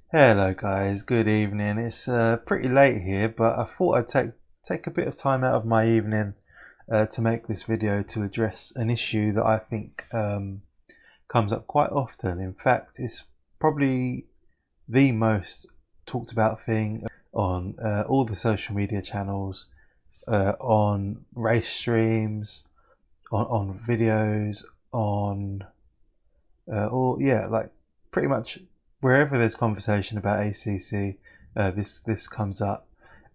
Hello guys, good evening. It's pretty late here, but I thought I'd take a bit of time out of my evening to make this video to address an issue that I think comes up quite often. In fact, it's probably the most talked about thing on all the social media channels, on race streams, on videos, on or yeah, like pretty much wherever there's conversation about ACC, this comes up,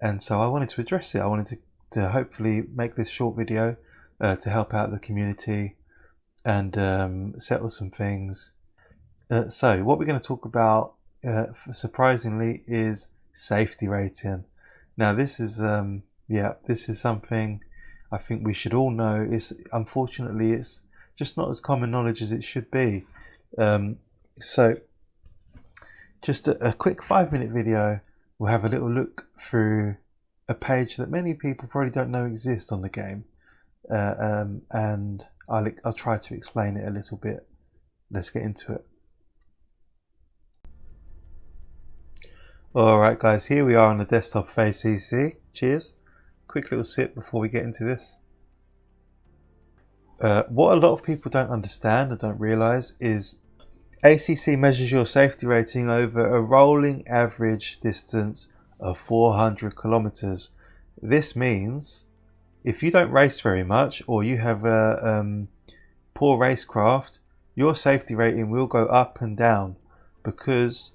and so I wanted to address it. I wanted to hopefully make this short video to help out the community and settle some things. So what we're going to talk about, surprisingly, is safety rating. Now this is this is something I think we should all know. Unfortunately it's just not as common knowledge as it should be. So just a quick 5-minute video. We'll have a little look through a page that many people probably don't know exists on the game, and I'll try to explain it a little bit. Let's get into it. Alright guys, here we are on the desktop of ACC. Cheers. Quick little sip before we get into this. What a lot of people don't understand and don't realise is ACC measures your safety rating over a rolling average distance of 400 kilometers. This means if you don't race very much or you have a poor racecraft, your safety rating will go up and down, because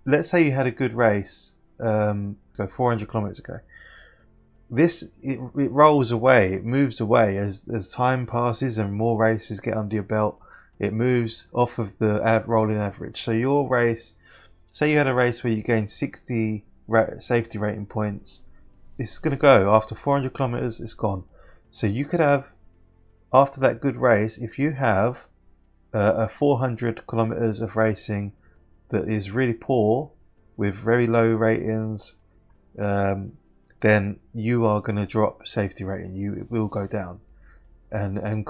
let's say you had a good race, go 400 kilometers ago. It rolls away, it moves away as time passes and more races get under your belt. It moves off of the rolling average. So your race, say you had a race where you gained 60 safety rating points, it's going to go after 400 kilometers, it's gone. So you could have, after that good race, if you have a 400 kilometers of racing that is really poor with very low ratings, then you are going to drop safety rating. It will go down, and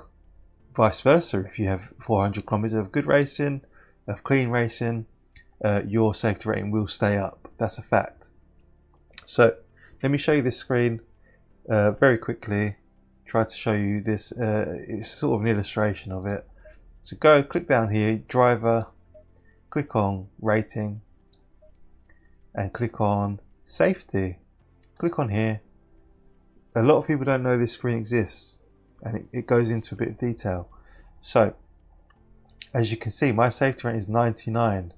vice versa. If you have 400 kilometers of good racing, of clean racing, your safety rating will stay up. That's a fact. So let me show you this screen very quickly. Try to show you this. It's sort of an illustration of it. So click down here, driver, click on rating, and click on safety. Click on here. A lot of people don't know this screen exists, and it goes into a bit of detail. So as you can see, my safety rating is 99.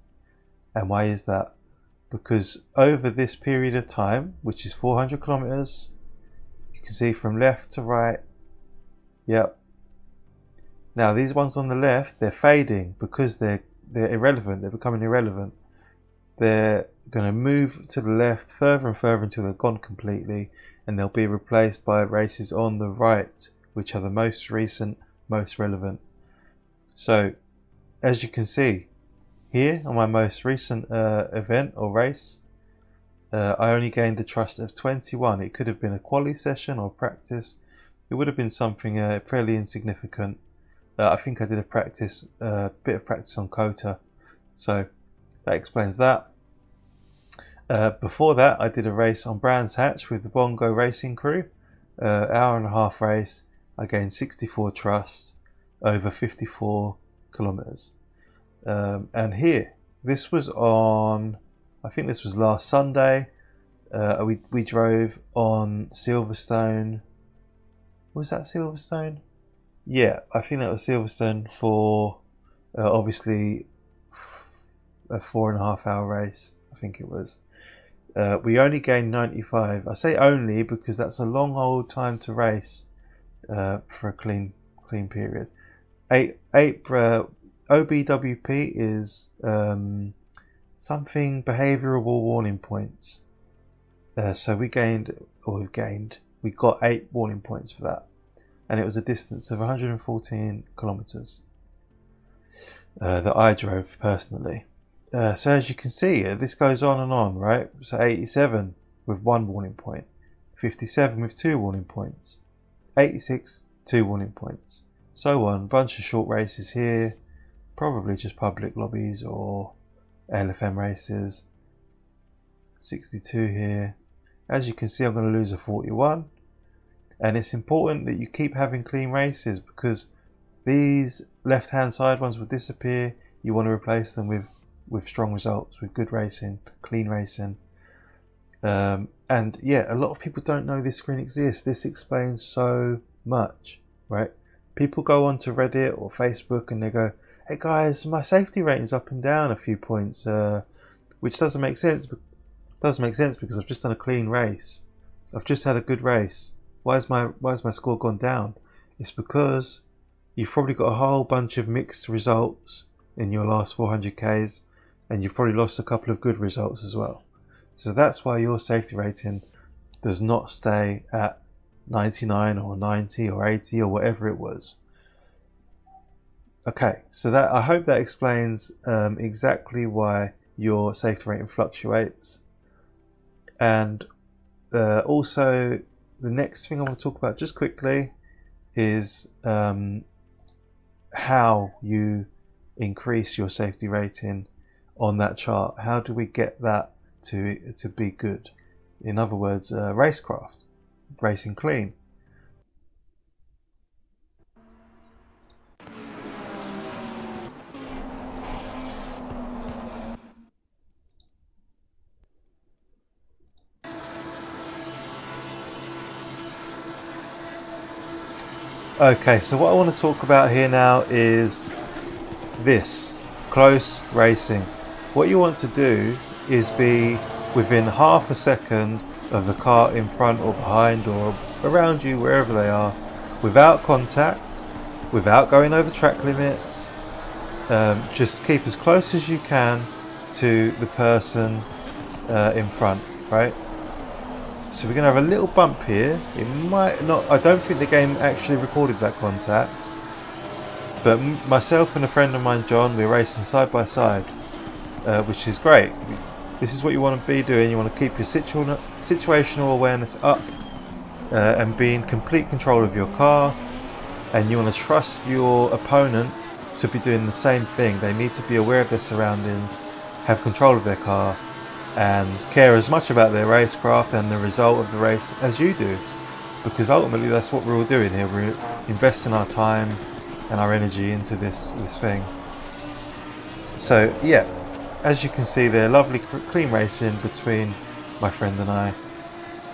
And why is that? Because over this period of time, which is 400 kilometers, you can see from left to right. Yep. Now these ones on the left, they're fading because they're irrelevant. They're becoming irrelevant. They're going to move to the left further and further until they're gone completely, and they'll be replaced by races on the right, which are the most recent, most relevant. So as you can see here on my most recent event or race, I only gained a trust of 21. It could have been a quali session or practice. It would have been something fairly insignificant. I think I did a bit of practice on Kota, so that explains that. Before that, I did a race on Brands Hatch with the Bongo Racing Crew, hour-and-a-half race. I gained 64 trusts over 54 kilometers. And here, this was on, I think this was last Sunday. We drove on Silverstone. Was that Silverstone? Yeah, I think that was Silverstone for obviously a 4.5 hour race. I think it was. We only gained 95. I say only because that's a long old time to race for a clean period. OBWP is something behavioural warning points. So we got 8 warning points for that, and it was a distance of 114 kilometers that I drove personally. So as you can see, this goes on and on, right? So 87 with 1 warning point, 57 with 2 warning points, 86, 2 warning points, so on. Bunch of short races here, probably just public lobbies or LFM races. 62 here. As you can see, I'm going to lose a 41, and it's important that you keep having clean races, because these left hand side ones will disappear. You want to replace them with strong results, with good racing, clean racing. And yeah, a lot of people don't know this screen exists. This explains so much, right? People go onto Reddit or Facebook and they go, hey guys, my safety rating's up and down a few points, which doesn't make sense. Doesn't make sense because I've just done a clean race. I've just had a good race. Why has my score gone down? It's because you've probably got a whole bunch of mixed results in your last 400Ks, and you've probably lost a couple of good results as well. So that's why your safety rating does not stay at 99 or 90 or 80 or whatever it was. Okay, so that, I hope that explains exactly why your safety rating fluctuates. And also, the next thing I want to talk about just quickly is how you increase your safety rating on that chart. How do we get that to be good? In other words, racecraft, racing clean. Okay, so what I want to talk about here now is this, close racing. What you want to do is be within half a second of the car in front or behind or around you, wherever they are, without contact, without going over track limits. Just keep as close as you can to the person in front, right? So we're going to have a little bump here. It might not, I don't think the game actually recorded that contact, but myself and a friend of mine, John, we're racing side by side, which is great. This is what you want to be doing. You want to keep your situational awareness up and be in complete control of your car, and you want to trust your opponent to be doing the same thing. They need to be aware of their surroundings, have control of their car, and care as much about their racecraft and the result of the race as you do, because ultimately that's what we're all doing here. We're investing our time and our energy into this thing. So yeah, as you can see there, lovely clean racing between my friend and I,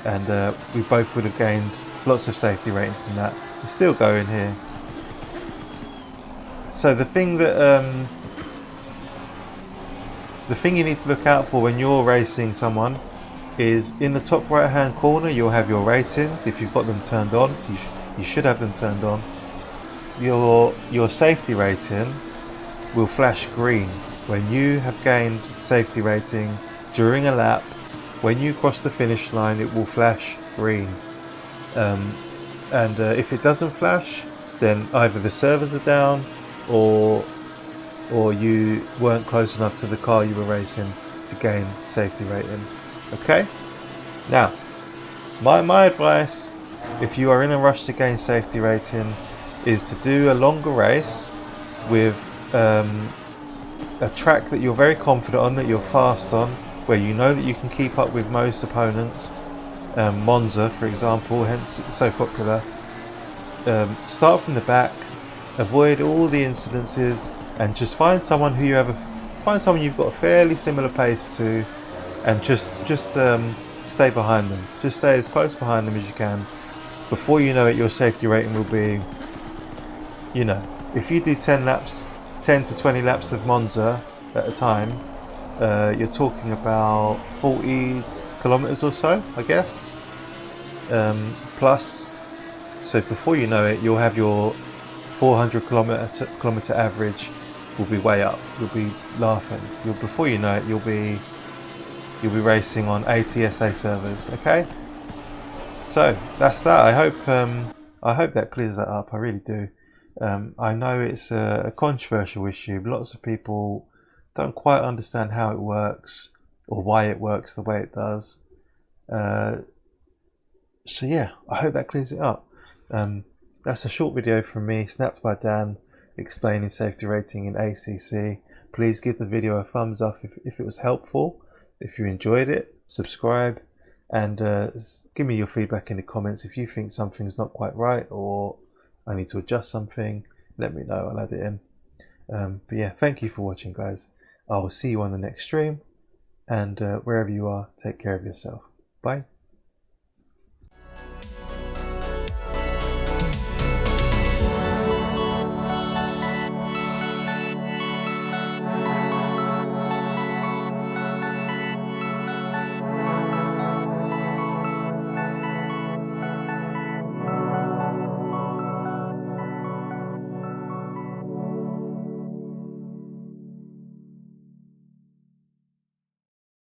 and we both would have gained lots of safety rating from that. We're still going here. So the thing you need to look out for when you're racing someone is in the top right hand corner you'll have your ratings. If you've got them turned on, you should have them turned on. Your safety rating will flash green when you have gained safety rating during a lap. When you cross the finish line, it will flash green, and if it doesn't flash, then either the servers are down or you weren't close enough to the car you were racing to gain safety rating. Okay, now my advice, if you are in a rush to gain safety rating, is to do a longer race with a track that you're very confident on, that you're fast on, where you know that you can keep up with most opponents. Monza, for example, hence it's so popular. Start from the back, avoid all the incidences, and just find someone you've got a fairly similar pace to, and just stay behind them. Just stay as close behind them as you can. Before you know it, your safety rating will be, you know, if you do 10 to 20 laps of Monza at a time, you're talking about 40 kilometers or so, I guess, plus. So before you know it, you'll have your 400 kilometer average will be way up. You'll be laughing. Before you know it, you'll be racing on ATSA servers. Okay, so that's that. I hope that clears that up. I really do. I know it's a controversial issue. Lots of people don't quite understand how it works or why it works the way it does. So yeah, I hope that clears it up. That's a short video from me, snapped by Dan, explaining safety rating in ACC. Please give the video a thumbs up if it was helpful. If you enjoyed it, subscribe, and give me your feedback in the comments. If you think something's not quite right or I need to adjust something, let me know, I'll add it in. But yeah, thank you for watching, guys. I will see you on the next stream, and wherever you are, take care of yourself. Bye.